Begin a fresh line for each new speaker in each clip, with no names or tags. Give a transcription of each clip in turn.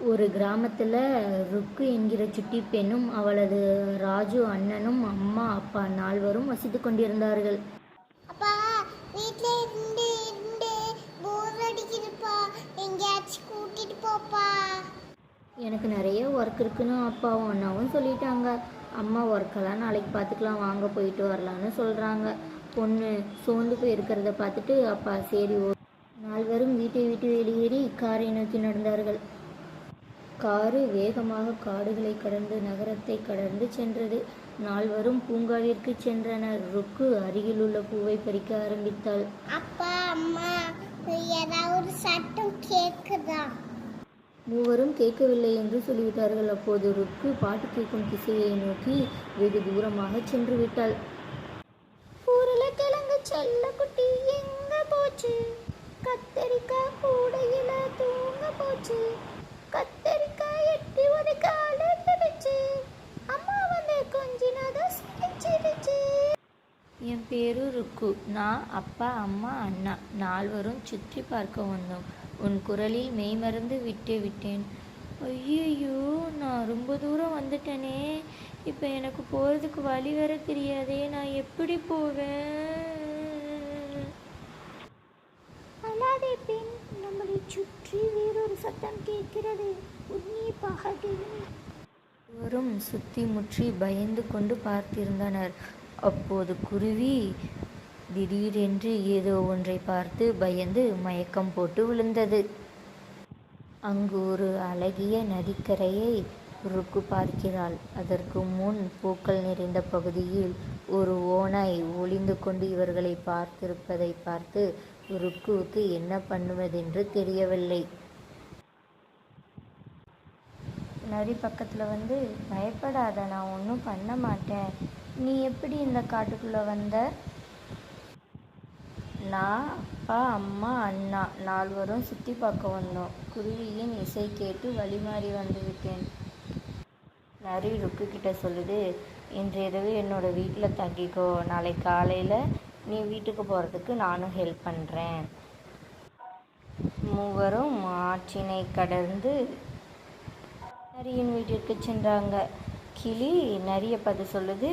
ஒரு கிராமத்தில் ருக்கு என்கிற சுட்டி பெண்ணும் அவளது ராஜு அண்ணனும் அம்மா அப்பா நால்வரும் வசித்து கொண்டிருந்தார்கள்.
அப்பா, வீட்ல இருந்து இருந்து போர் அடிக்குதுப்பா, எங்கேயாச்சும் கூட்டிட்டு போப்பா.
எனக்கு நிறைய ஒர்க் இருக்குன்னு அப்பாவும் அண்ணாவும் சொல்லிட்டாங்க. அம்மா ஒர்க்கெல்லாம் நாளைக்கு பார்த்துக்கலாம், வாங்க போயிட்டு வரலான்னு சொல்கிறாங்க. பொண்ணு சோர்ந்து போய் இருக்கிறத பார்த்துட்டு அப்பா சரி நால்வரும் வீட்டை விட்டு வெளியேறி காரை நோக்கி நடந்தார்கள். காரு வேகமாக காடுகளை கடந்து நகரத்தை கடந்து சென்றது. நால்வரும் பூங்காவிற்கு சென்றனர். ருக்கு அருகிலுள்ள பூவை பறிக்க ஆரம்பித்தாள்.
அப்பா, அம்மா, ஏதாவது சட்டம் கேக்குதா?
மூவரும் கேட்கவில்லை என்று சொல்லிவிட்டார்கள். அப்போது ருக்கு பாட்டு கேட்கும் திசையை நோக்கி வெகு தூரமாக சென்று விட்டாள்.
உருளைக்கிழங்கு செல்ல குட்டி எங்க போச்சு? கத்தரிக்காய் கூடையில தூங்க போச்சு. கத்தரிக்காய் எட்டி ஒரு கால பிடிச்சு, அம்மா வந்து கொஞ்சினதான் சிரிச்சிருச்சு.
என் பேரு ருக்கு. நான் அப்பா அம்மா அண்ணா நால்வரும் சுற்றி பார்க்க வந்தோம். உன் குரலில் மெய்மறந்து விட்டேன். ஐயோ, நான் ரொம்ப தூரம் வந்துட்டேனே. இப்போ எனக்கு போகிறதுக்கு வழி வேற தெரியாதே. நான் எப்படி போவேன்?
அல்லாதே பெண், நம்மளை சுற்றி வேறொரு சத்தம் கேட்கிறது. உன்னிப்பாக கேள்வி.
இருவரும் சுற்றி முற்றி பயந்து கொண்டு பார்த்திருந்தனர். அப்போது குருவி திடீரென்று ஏதோ ஒன்றை பார்த்து பயந்து மயக்கம் போட்டு விழுந்தது. அங்கு ஒரு அழகிய நதிக்கரையை ருக்கு பார்க்கிறாள். அதற்கு முன் பூக்கள் நிறைந்த பகுதியில் ஒரு ஓநாய் ஒளிந்து கொண்டு இவர்களை பார்த்திருப்பதை பார்த்து ருக்குவுக்கு என்ன பண்ணுவதென்று தெரியவில்லை. நரி பக்கத்தில் வந்து, பயப்படாத, நான் ஒன்றும் பண்ண மாட்டேன். நீ எப்படி இந்த காட்டுக்குள்ளே வந்த? நான் அப்பா அம்மா அண்ணா நால்வரும் சுற்றி பார்க்க வந்தோம். குருவியின் இசை கேட்டு வழிமாறி வந்து விட்டேன். நரி ருக்கு கிட்ட சொல்லுது, இன்று இரவு என்னோட வீட்டில் தங்கிக்கோ. நாளை காலையில் நீ வீட்டுக்கு போகிறதுக்கு நானும் ஹெல்ப் பண்ணுறேன். மூவரும் ஆற்றினை கடந்து நரியின் வீட்டிற்கு சென்றாங்க. கிளி நரியை பார்த்து சொல்லுது,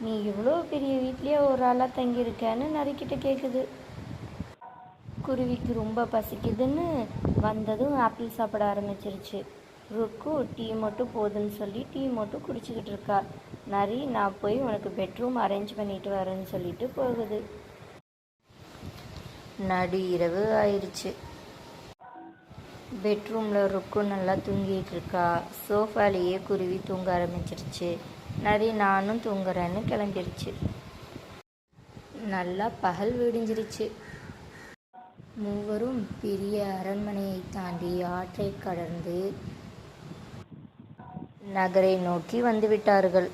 நீ இவ்வளோ பெரிய வீட்லேயே ஒரு ஆளாக தங்கியிருக்கேன்னு நரிக்கிட்ட கேட்குது. குருவிக்கு ரொம்ப பசிக்குதுன்னு வந்ததும் ஆப்பிள் சாப்பிட ஆரம்பிச்சிருச்சு. ருக்கு டீ மட்டும் போதுன்னு சொல்லி டீ மட்டும் குடிச்சிக்கிட்டு இருக்கா. நரி, நான் போய் உனக்கு பெட்ரூம் அரேஞ்ச் பண்ணிட்டு வரேன்னு சொல்லிட்டு போகுது. நடு இரவு ஆயிடுச்சு. பெட்ரூமில் ருக்கு நல்லா தூங்கிட்டு இருக்கா. சோஃபாலேயே குருவி தூங்க ஆரம்பிச்சிருச்சு. நரி, நானும் தூங்குறேன்னு கிளம்பிருச்சு. நல்லா பகல் விடிஞ்சிருச்சு. மூவரும் பெரிய அரண்மனையை தாண்டி ஆற்றை கடந்து நகரை நோக்கி வந்துவிட்டார்கள்.